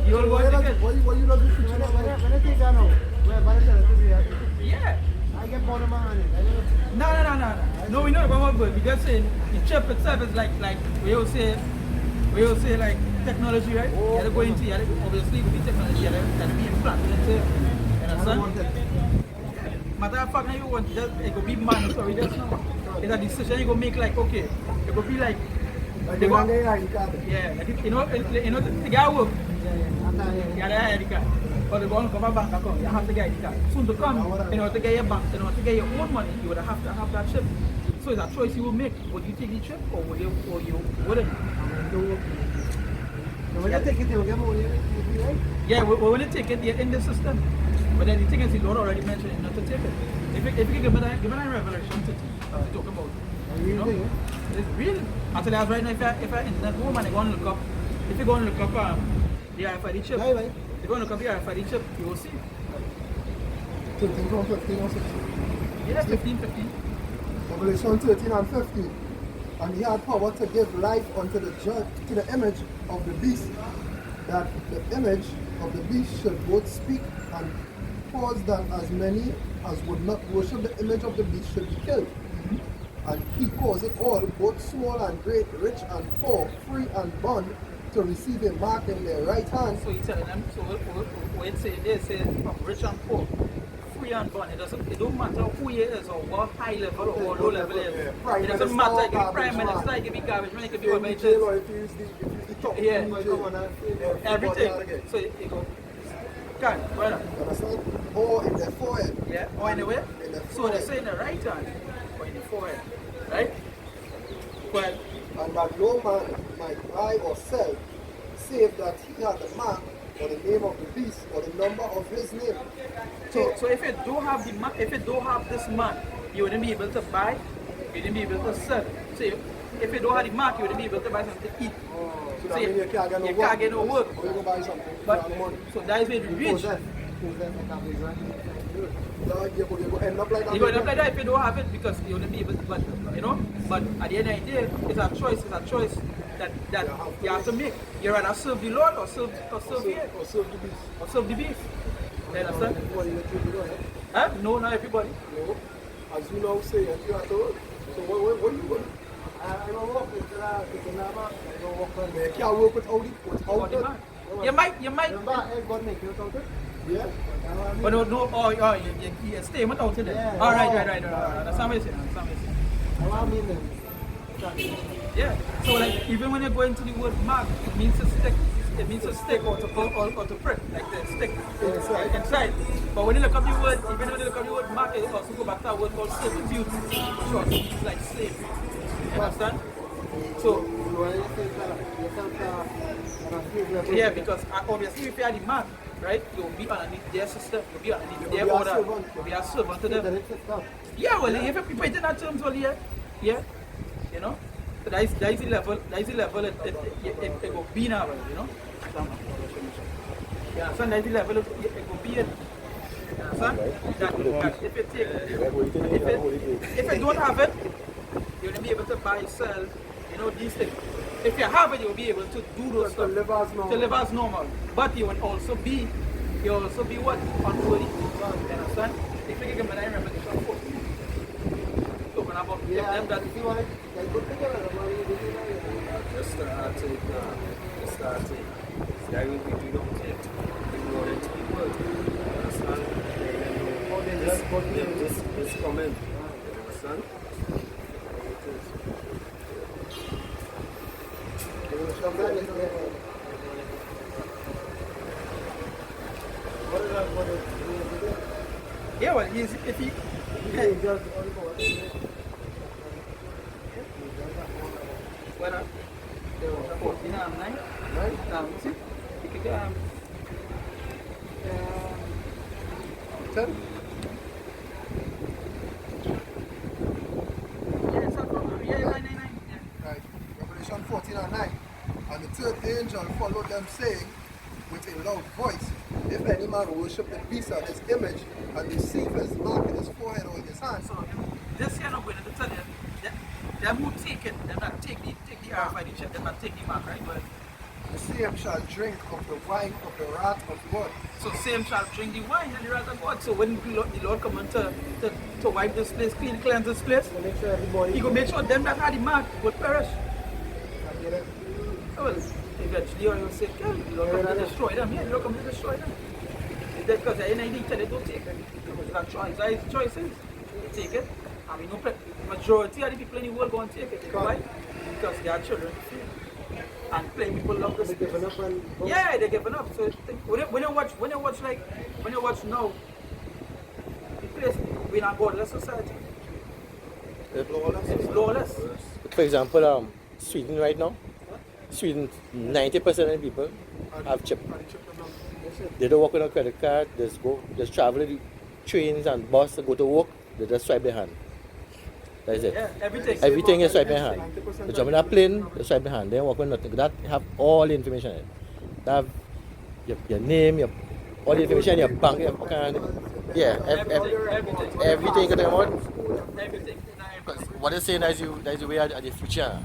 You will go and take it. Why you not do When I take that now, where by the time Yeah. I get more than my hand. No. No, we know about good. We just say the chip itself is like we all say like technology, right? You have to go into obviously it will be technology. You have to be implanted into it. You understand? Matter of fact, now you want just it will be mandatory just now. It's a decision you go make like okay, it will be like they go, yeah, like, you know the guy work. You have to ID card. But they go and cover bank account, you have to get ID card. Soon to come, in order to get your bank, in order to get your own money, you would have to have that chip. So it's a choice you will make. Would you take the chip or you wouldn't? When you take it, you get more. Yeah, when you take it, you're in the system. But then the thing is, the Lord already mentioned it not to take it. If you give me that revelation to talk about, you know, it's real. Actually, I was right now, if I internet home and I go and look up, if you go and look up the RFID chip, if you go and look up the RFID chip, you will see. 13 from 15 or 16. Yeah, 15. Revelation 13 and 15. And he had power to give life unto the judge, to the image of the beast, that the image of the beast should both speak and cause that as many as would not worship the image of the beast should be killed. And he caused it all, both small and great, rich and poor, free and bond, to receive a mark in their right hand. So he's telling them, so what it say from rich and poor, free and bond. It don't matter who he is or what high level or low level he is. It doesn't matter if he's prime minister, if he's garbage man, if he's whoever it is. Or if he's the top. Yeah, Everything. everything. So you go, can, brother. Understand? Or in their forehead. Yeah, or anywhere. In the So they say in the right hand or in the forehead, right? But And that no man might buy or sell, save that he had the mark or the name of the beast or the number of his name. so if you don't have the mark, if you don't have this mark, you wouldn't be able to buy, you wouldn't be able to sell. So if you don't have the mark, you wouldn't be able to buy something to eat. So that means you can't get no you work. can't get no work. Or you go buy something. But you have no money. so that is where the rich. You go end up like that. You end up like that if you don't have it because you wouldn't be able to, but you know. But at the end of the day, it's a choice that you have to make. You rather serve the Lord or serve you Or serve the beast. or serve the beast. You understand? Everybody let you do it. Huh? No, not everybody. No. As you now say, you have to work. So what you going to do? I don't walk into that. I don't walk on You can't work without it. Or Without the it. man. You might. Remember, God make you without it? Yeah. But you stay without it then. Yeah. All right. That's what I'm saying. I mean them. Yeah. So like even when you go into the word mark, it means to stick. It means to stick or to prick, like the stick inside. But when you look up the word, even when you look up the word mark, it also go back to a word called servitude, which also means like slave. You understand? So yeah, because obviously if you are the mark, right, you'll be underneath their system, you'll be underneath their order, you'll be a servant to them. Yeah, well, if you put it in that terms, well, yeah, you know, that's the level it will be now, you know. Yeah, so that's the level it will be in. That if it take, if you don't have it, you'll be able to buy, sell, you know, these things. If you have it, you'll be able to do those stuff. To live as normal. But you will also be what? Unholy. You understand? If you give me that Revelation 14. Talking about them that if you want to put together the money, Just take. That we don't take in order to be good. Understand? This comment. Understand? yeah, well, if he well, 14 and 9. Now, you see? You could, 10? yeah, so, yeah, 9. Right. Revelation 14 and 9. And the third angel followed them, saying with a loud voice, if any man worship the beast of his image and receive his mark in his forehead or in his hand. So, this here not going to tell you, them who take it, them not take the RFID chip, them not take the mark, right? But The same shall drink of the wine of the wrath of God. so same shall drink the wine and the wrath of God. So when the Lord come on to wipe this place, cleanse this place, to make sure everybody he go make sure them that had the mark will perish. can get it. So well, eventually you will say, "Kill." The Lord come to destroy them. Yeah, the Lord come to destroy them. Because they tell you don't take it. Because that choice, that is choices. You take it. I mean, no majority of the people in the world go and take it. You know why? Because they are children. And plain people love this. They're giving up and Yeah, they're giving up. So when you watch now, the place we're in a godless society. It's lawless. For example, Sweden right now, Sweden, 90% of the people have chip. They don't work with a credit card, just travel with trains and bus and go to work, they just swipe their hand. That is it. Yeah, everything. Everything is swipe their hand. They jump in a plane, they swipe their hand. They don't work with nothing. That have all the information in it. They have your name, all the information, your bank, your account. Yeah, everything you can talk about. Everything. What they're saying is the way of the future.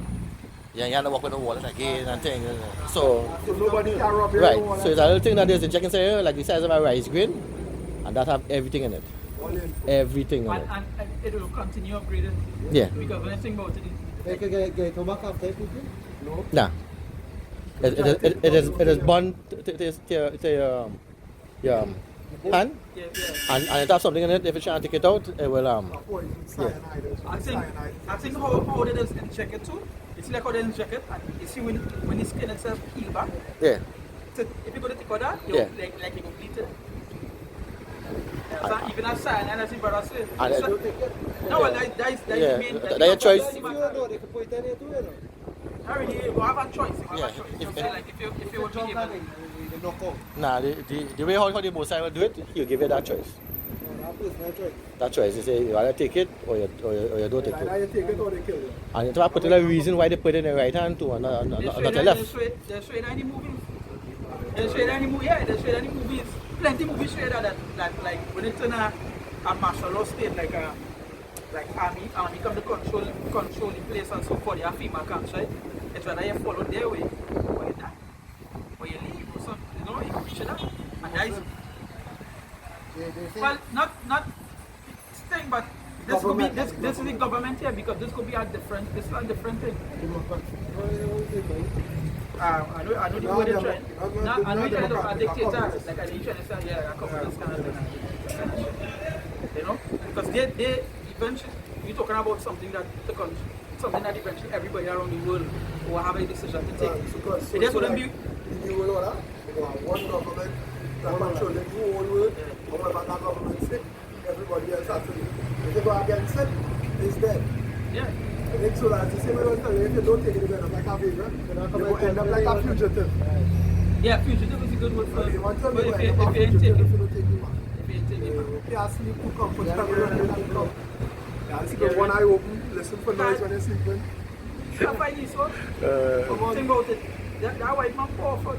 Yeah, you have to work with the wallet again and things. So nobody can rob your right. wallet. So it's a little thing that there's in chicken here, like the size of a rice grain, and that have everything in it. Everything in it. And it will continue upgrading. Yeah. Because when I think about it, they can get tobacco after people. No. Nah. It is bond to your hand, yeah. and it have something in it. If you try to take it out, it will I think how they just inject it too. It's like how they inject it, and you see when the skin itself peel back. yeah. So if you go to take out that, you Yeah. like you complete it. Even as cyanide, as the brother said. And So- no, well, that is the Yeah, main. that's your choice. If you don't know, they can put it in here too, you know. Already, you have a choice. You have Yeah, a choice. if- Like if you would be able. They knock out. Nah, the way how the both sides will do it, he'll give you that choice. That personal choice. That choice. You say you either take it or you don't take Either it. you take it or they kill you. And it's a particular reason why they put it in the right hand too and not the left. They show it any movies. They show it any movie. Yeah, they show it any movies. Plenty movies show that like when it's in a martial law state like army come to control the place and so forth. They have female camps, right? It's whether you follow their way or you die or you leave or something. You know, you push it up. And that is They say well, not thing, but this could be this is the government here because this could be a different thing. I know the way they're trying. I know you're a dictator, like a nation, yeah, a communist kind of thing. You know, because they eventually you're talking about something that eventually everybody around the world will have a decision to take. Because It just wouldn't be. in the world order, you have one government that controls the whole world, and whatever that government say, everybody else has to do. If you go against it, it's dead. Yeah. I think so that's the same way I was telling you, if you don't take it, you end up like a vagrant, you will end up like a fugitive. Yeah, fugitive is a good word for You it. want to But tell me if why you you are ain't fugitive take if you it, don't take it, man. if you ain't take it, You can't sleep too comfortably when you come. You sleep with one eye open, listen for noise when you're sleeping. can't find this one. Think about it. That white man powerful.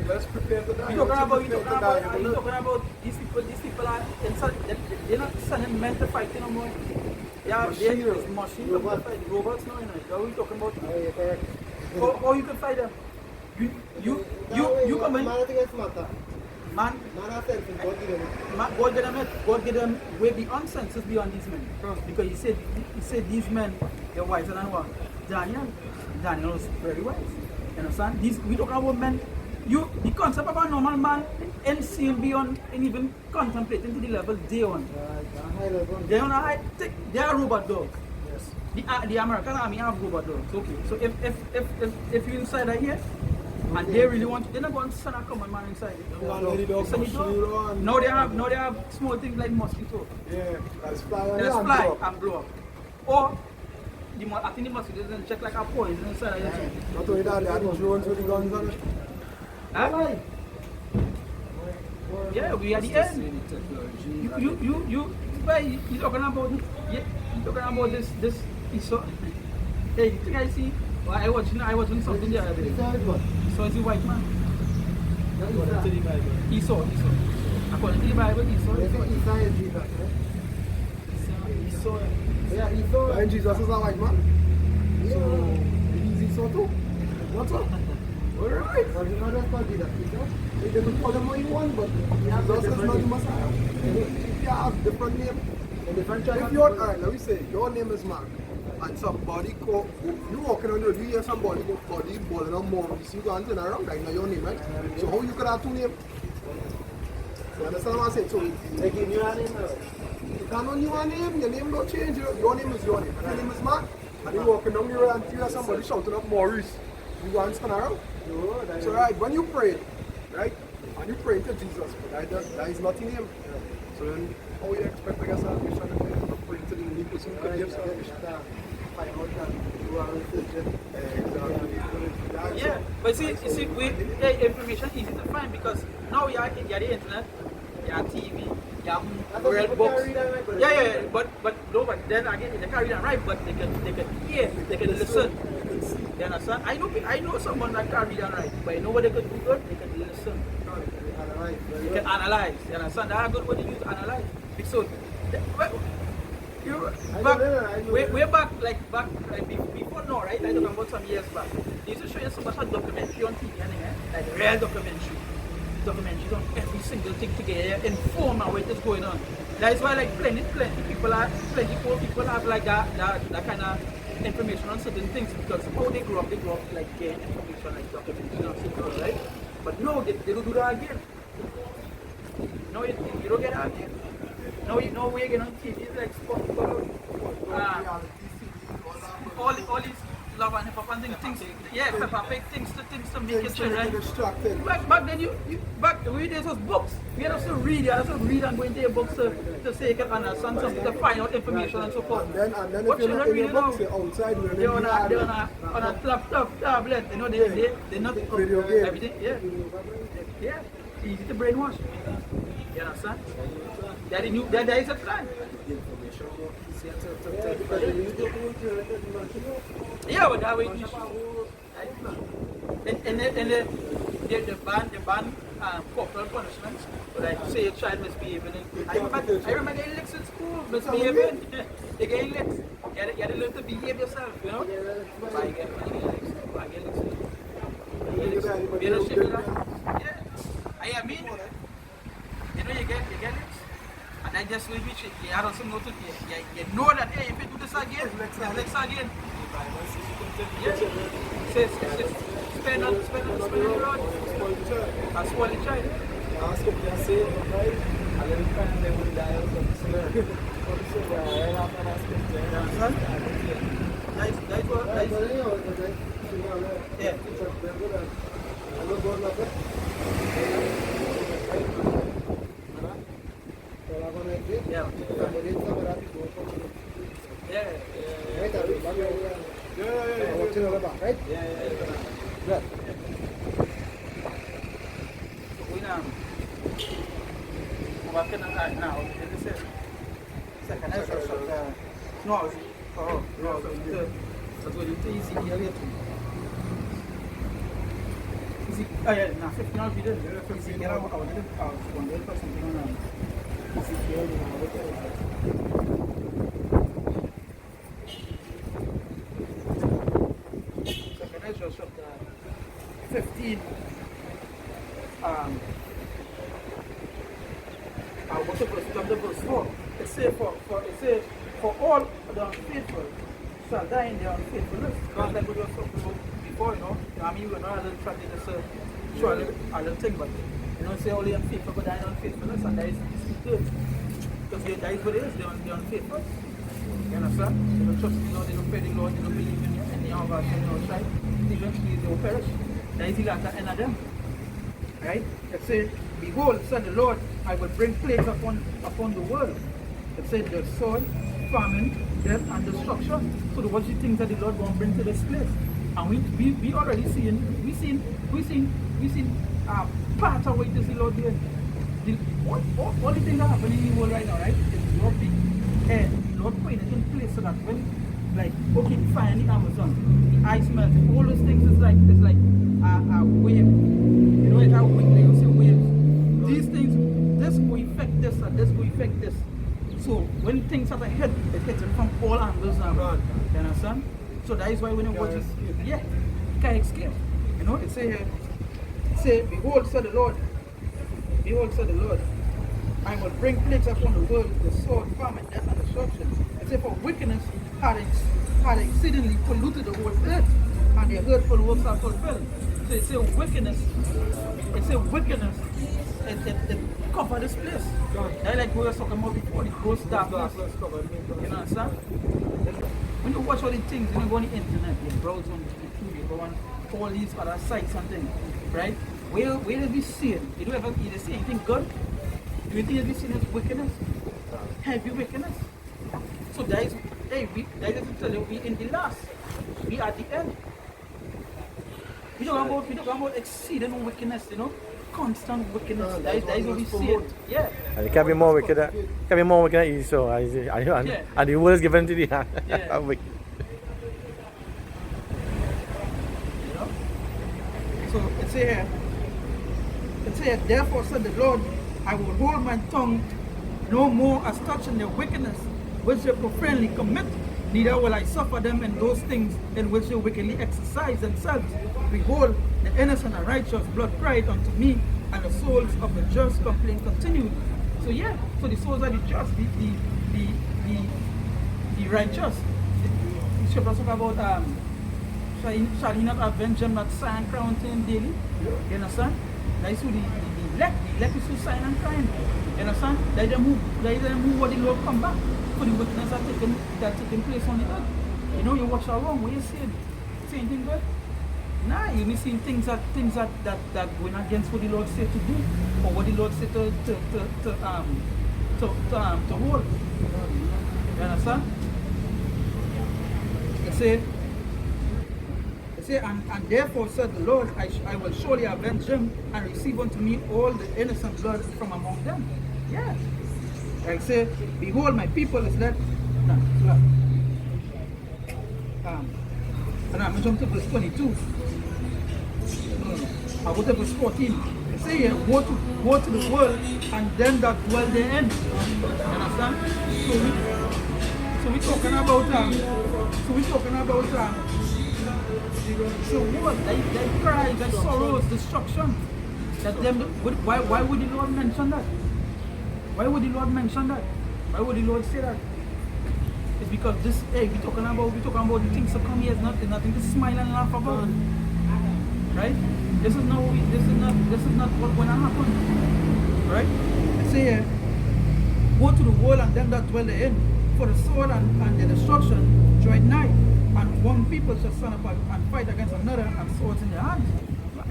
Let's prepare to die. You talking about these people are they're not sending men to fight no more. Yeah, they're machine to fight robots now, you know. What are we talking about? Oh, you're correct. How you can fight them? You come in. Man, I think it's matter. Man, Man, I said, God get them way beyond senses beyond these men. Because he said these men, they're wiser than what? Daniel was very wise. You understand? We talking about men. The concept of a normal man insane beyond and even contemplating to the level they on. They on a high they are robot dogs. Yes. The American army have robot dogs. Okay. So if you inside right here and they really want they're not going to send a common man inside. Now they have small things like mosquito. Yeah, let's fly and blow up. Or I think the mosquito doesn't check like a poison inside of here. Not only that, they have the drones with the guns on it. Huh? Yeah, we are the end. You talking about this Esau? Hey, you think I see? Well, I watching something the other day. Esau is the white man. Esau. According to the Bible, Esau is Jesus. Esau. Yeah, Esau. And Jesus is a white man. So he's Esau too. What's up? Alright. But you know that's called Jesus, Esau? They can call them what you want, but Jesus is not the Messiah. You have different name. If you're, alright, let me say, your name is Mark, and somebody call, you walking on the road, you hear somebody balling on Maurice, you go and turn around, that's not your name, right? So how you could have two names? You understand what I'm saying? So They give you a name now. you can't own your name, your name don't change, your name is your name. If your name is Mark, and you walking down the road and you hear somebody shouting up Maurice, you go and stand around. So right, when you pray, right, and you pray to Jesus, but that is not in him. So then how you expect to get salvation if you're not praying to the only person who can give salvation? Exactly. Yeah, but see, information easy to find because now you have the internet, you have TV, you have world books. Yeah, but then again they carry that right, but they can hear, they can listen. You understand? I know someone that can read and write, but you know what they could do good? They can listen. They can analyze. You understand? That's a good word to use, analyze. So, way back before now, right? I talking about some years back. They used to show you so much documentary on TV, like real documentary. Documentaries on every single thing together, inform on what is going on. That is why like plenty people have like that kind of information on certain things because how they grow up like getting information like documentation on certain, right? But no, they don't do that again. No, you don't get that again. No, you know we're getting on TV like SpongeBob, all these love and hip hop and things. Yeah, Peppa Pig things to make it chill, right? Back then back the way days was books. We had to read and go into your books to say you can understand something, to find out information and so forth. And then What if you're not in your now? books, you're outside. They're on a tablet, you know, they're not Video game. everything, yeah, easy to brainwash. You understand? There is a plan. Yeah, but that way and the ban corporal punishments. But like say a child misbehaving. I remember getting licks in school, misbehaving. They get licks. You had to learn to behave yourself, you know? I get licks. Yeah. I mean, you know, you get licks. And I just will reach it. You have also know you know that hey, if you do this again, next again. Yes. Says spend on the road. And spoil the child. Ask him to say it, right? And then they will die or something. That's what yeah. So go to Ezekiel here too. Yeah, now 15 I'll be there. Ezekiel, I was wondering for something on Ezekiel, Second Ezra chapter 15. What's the verse 4? It says for all the unfaithful shall die in their unfaithfulness. Because like we were talking about before, you know, I mean we're not trying to just show a little thing, but you know, say all the unfaithful but die in unfaithfulness, and that is good. Because that is what it is, they're unfaithful. You understand? They don't trust the Lord, they don't pray the Lord, they don't believe in any of us, you know, right? Eventually they will perish. That is the latter end of them. Right? It says, behold, said the Lord, I will bring plagues upon the world. It said the sword, famine, death, and destruction. So what's the things that the Lord won't bring to this place? And we already we seen part of what the Lord doing. All the things that happen in the world right now, right? Is Lord the Lord putting it in place so that when, like, okay, the fire in the Amazon, the ice melting, all those things is like a wave. You know, it's how quickly you see waves. These things, this will affect this and this will affect this. So when things have a hit, it hits it from all angles now. You understand? So that is why when you watch it, yeah, you can't escape. You know, it say here, behold, said the Lord, I will bring plagues upon the world, the sword, famine, death, and destruction. It say for wickedness had exceedingly polluted the whole earth, and their hurtful works are fulfilled. So it say wickedness, it covered this place. That's like we were talking about before, the gross darkness. You know understand? When you watch all these things, you go on the internet, you browse on YouTube, you go on all these other sites and things, right? Where did we see it? You don't ever see anything good? Do you think that we see this wickedness? Heavy wickedness? So that is to tell you, we in the last. We are at the end. We don't about exceeding wickedness, you know? Constant wickedness. That is what we see it. Yeah. And it can be more wicked. Can be more wicked than Esau. And the world is given to the yeah. wicked. You know? So it's here. Therefore said the Lord, I will hold my tongue no more as touching their wickedness, which they profanely commit, neither will I suffer them in those things in which they wickedly exercise themselves. Behold, the innocent and righteous blood cried unto me, and the souls of the just complain continually. So yeah, so the souls of the just, the righteous. The scripture talk about shall he not avenge them that sigh and cry unto him daily? You understand? That is who the elect is who sign and crying. You understand? Let them move what the Lord come back for the wickedness that taking place on the earth. You know, you watch around, what you saying? See anything good? Nah, you're missing things that going against what the Lord said to do, or what the Lord said to hold. You understand? It say, and therefore said the Lord, I will surely avenge them and receive unto me all the innocent blood from among them. Yeah. Like say, behold, my people is led. And I'm jump to verse 22. I go to verse 14. It say here, go to the world and them that dwell therein. You understand? So we're talking about so what? They cry, they sorrows, destruction. That them. Why would the Lord mention that? Why would the Lord mention that? Why would the Lord say that? It's because this. Hey, we're talking about the things to come here. It's nothing to smile and laugh about, right? This is not what's going to happen, right? It say here, go to the world and them that dwell therein, for the sword and the destruction join nigh. And one people shall stand up and fight against another, and swords in their hands.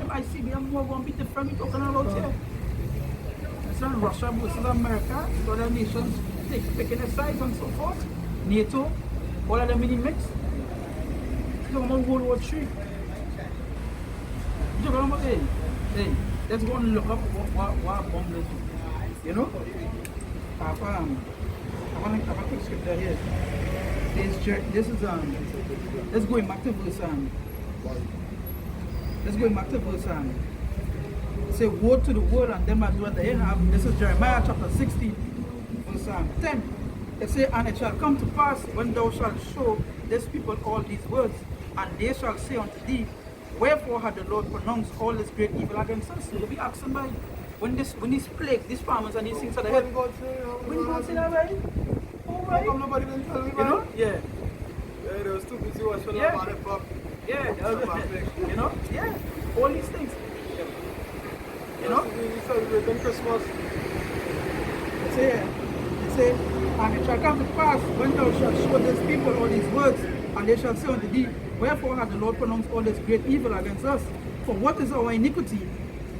I see we are more going to be different. We're talking about here. It's not Russia versus America, other nations picking their sides and so forth. NATO, all of them in the mix. We're talking about World War III. We're talking about, hey, let's go and look up what bomb is. You know? I have a quick scripture here. This is let's go back to verse let's go back to verse say woe to the world and them that dwell therein have. This is Jeremiah chapter 16 verse 10. It say, and it shall come to pass when thou shalt show this people all these words, and they shall say unto thee, wherefore had the Lord pronounced all this great evil against us? So they'll be asking by when this plague, these farmers and these things are the head. When God say that, right? Oh, right. How come nobody didn't tell me, You know? Yeah. Yeah, they was too busy watching Yeah. about it, but Yeah. You know? Yeah. All these things. You know? we celebrating Christmas. It say, and it shall come to pass when thou shalt show these people all these words, and they shall say unto thee, wherefore hath the Lord pronounced all this great evil against us? For what is our iniquity?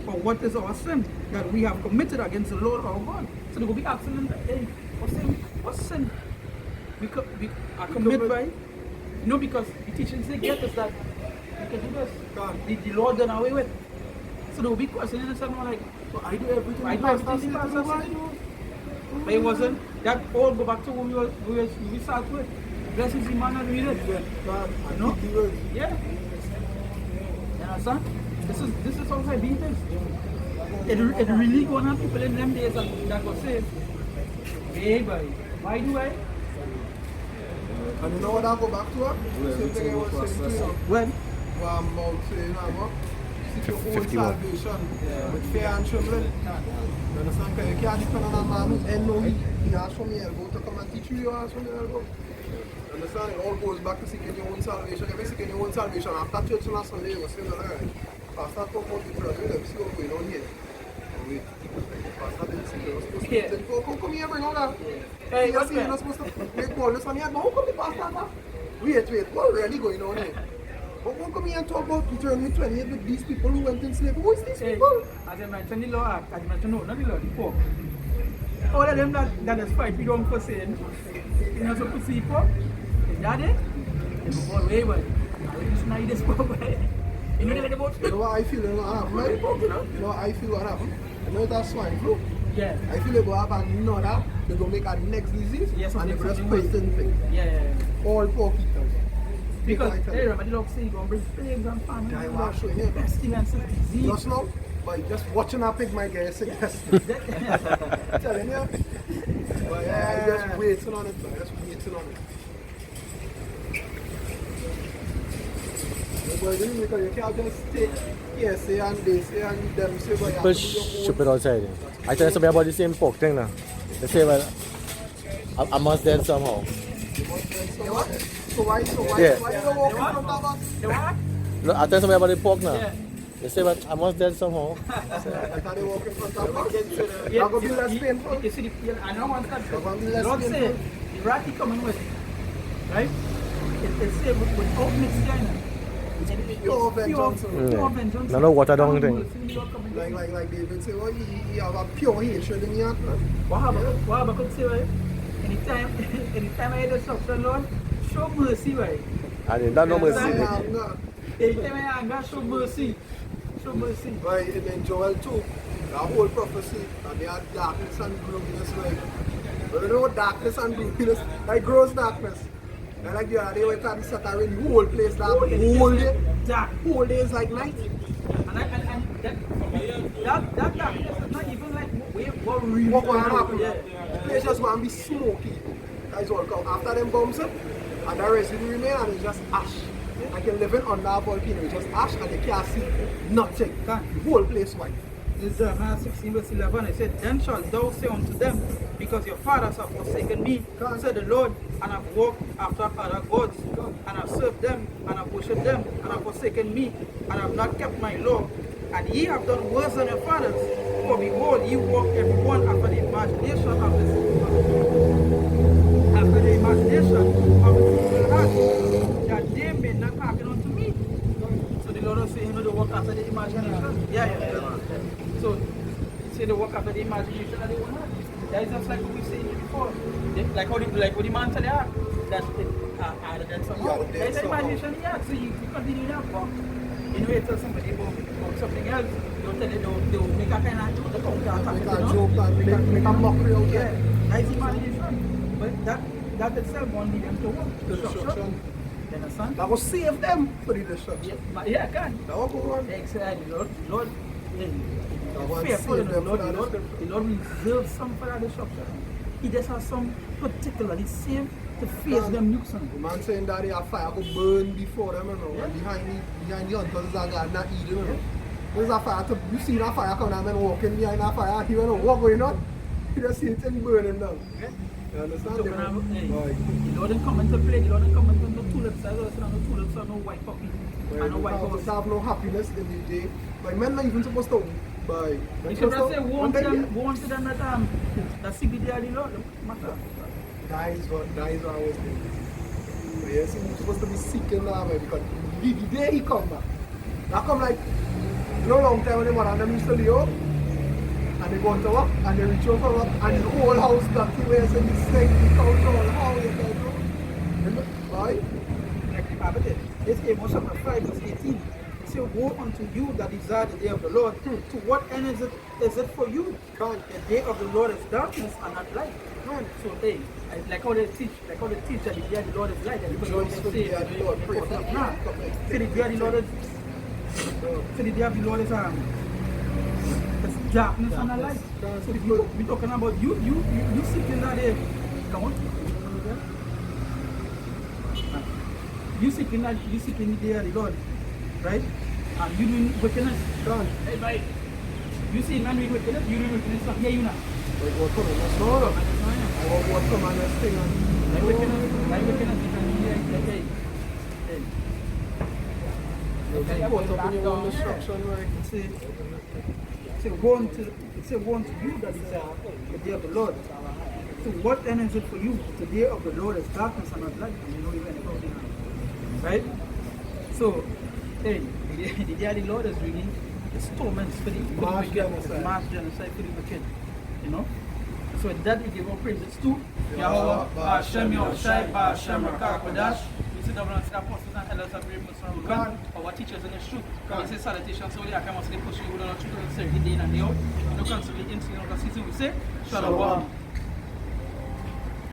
For what is our sin that we have committed against the Lord our God? So they will be asking them, hey, what's sin? We commit by, you know, because the teachings they get us that we can do this. The Lord done away with. So they will be questioning and saying, like, But I do everything. I do everything the pastor said to do. But it wasn't. That all go back to what we start with. Blessed is the man that read it. You know? know? Yeah. You understand? This is how I beat this. It really gonna have people in them days that go say, hey boy, why do I? And you know what I go back to? Same thing I was saying to you. When? About saying, seek your own 51. salvation with fear and trembling. You understand? Because you can't depend on a man who ain't no he asked for me elbow to come and teach you, you ask for me elbow. You understand? It all goes back to seeking your own salvation. If you seeking your own salvation, after church on a Sunday, you go say, alright, Pastor talk about the church, let me see what's going on here. Wait, Pastor didn't say you were supposed to. Then come here, bring all that. Hey, You see, you're not supposed to make all this on here, but how come the pastor that? Wait, what really going on here? But how come here and talk about Deuteronomy 28 with these people who went in slavery? Who is these Hey, people? as I mentioned the law act, as I mentioned, no, not the law, the pork. All of them that is fight we don't for saying, you're not supposed to see pork. Is that it? Oh, wait, wait. I will just not this pork, right? You know about You know what I feel what happened, right? You know what I feel what happened? You know that's swine flu? Yeah. I feel they go have another, they go make a next disease, Yes, and they go just something poison things. Yeah. All poor people. Because, I tell hey, you. remember the dog say, you're going to bring plagues and famine. Yeah, I was showing you. Pestilence and disease. Just now, but just watching a pig might get sick. Telling you. But yeah, I just waiting on it, man. Just waiting on it. But because you can't just take say and they say and them say, but you have People to do your own. stupid outside. I tell you something about the same pork thing now. They say, well, I must dead somehow. So why Yeah. why you don't walk in front of us? The what? Look, I tell you something about the pork now. Yeah. They say, well, I must dead somehow. I thought they walk in front of us. Yeah, That gonna be less painful. You see, I know one that gonna be less Lord painful. say, the rat he coming with, right? It say without mixture. Pure vengeance. Pure vengeance. No water down thing. Like David say, well, he have a pure hatred in your heart, man. What happened could say, right? Anytime I hear the instruction, Lord, show mercy, right? And then that no mercy. Anytime I anger, show mercy. Show mercy. Right, and then Joel 2, the whole prophecy, and they had darkness and gloominess, like, but you know what darkness and gloominess, like gross darkness. And like the other day when time set around the whole place dark, whole day, Dark. whole day is like night. And that darkness is not even like what really What gonna happen? Yeah. The place just gonna be smoky. Guys all come after them bombs up, and the residue remain and it's just ash. Like you're living under a volcano, it's just ash and you can't see nothing. The whole place white. This is Jeremiah 16 verse 11. It said, then shalt thou say unto them, because your fathers have forsaken me, said the Lord, and have walked after other gods, and have served them, and have worshipped them, and have forsaken me, and have not kept my law. And ye have done worse than your fathers. For behold, ye walk every one after the imagination of his heart, that they may not hearken unto me. So the Lord is saying, you know, they walk after the imagination. Yeah. So, say they walk after the imagination that they want to have. That is just like what we said before. Like what the man tell you, that either that somehow. That is the imagination, yeah. So you continue that walk. You know, you tell somebody about something else, they'll tell you, they'll make a kind of joke, Make a joke and make a mockery out yeah, there. that is imagination. But that itself won't lead them to what? The Destruction. destruction. You understand? That will save them for the destruction. Yeah, can. That will go on. Exactly. Lord, That will fearful save of them the Lord, from the that Lord, destruction. the Lord reserves some for that destruction. He just has some particularly saved to face them nukes. The man saying that a fire go burn before them, you know, and behind the hunters is a God not eating, you know. There's a fire, you see that fire coming and then walking behind that fire, you know what going on? You just see it thing burning down. You understand? So about, Boy. the Lord didn't come into play, the Lord didn't come into no tulips, no tulips, no white puppy, and no white horse. Just have no happiness in the day. But men not even supposed to buy. You should just say, warn to them that seek the day of the Lord. Matter. That is what I was doing. But yes, he's supposed to be seeking now, because the day he come back. That come like, no long time when they were on them used to lay up, and they go on to work, and they reach over work, and the whole house dirty where so the snake, the couch, all how you can do. Right? Like the Bible said, it's Amos chapter 5 verse 18. It says, woe unto you that desire the day of the Lord. To what end is it for you? God. The day of the Lord is darkness and not light. So hey, like how they teach that the day of the Lord is light. Everybody can say, the day of the Lord, pray for nah. me. Say the day of the Lord is it's darkness and not light. So if we're talking about you seeking that day. Come on. You seeking the day of the Lord, right? And you doing wickedness. God. Hey, right. You see man doing wickedness, you doing wickedness. So here you now. But what come on, that's not up. I want what come on, that's thing. Like wickedness, you can hear it. Hey. Okay, you put up in your own destruction, right? It's a warn to you that is the day of the Lord. So what then is it for you? The day of the Lord is darkness and not light, and you know even anything. Right? So, hey, the day of the Lord is really it's torments for the wicked, it's mass genocide for the wicked. You know? So that we give our praises to Yahweh, Hashem, Yahushai, Hashem, Rakakwadash. We sit down and see the apostles and elders of great from God, our teachers in the truth. We say salutation, so we are coming to push you with our truth and say, day in and day out. No constantly in season, we say, Shalom.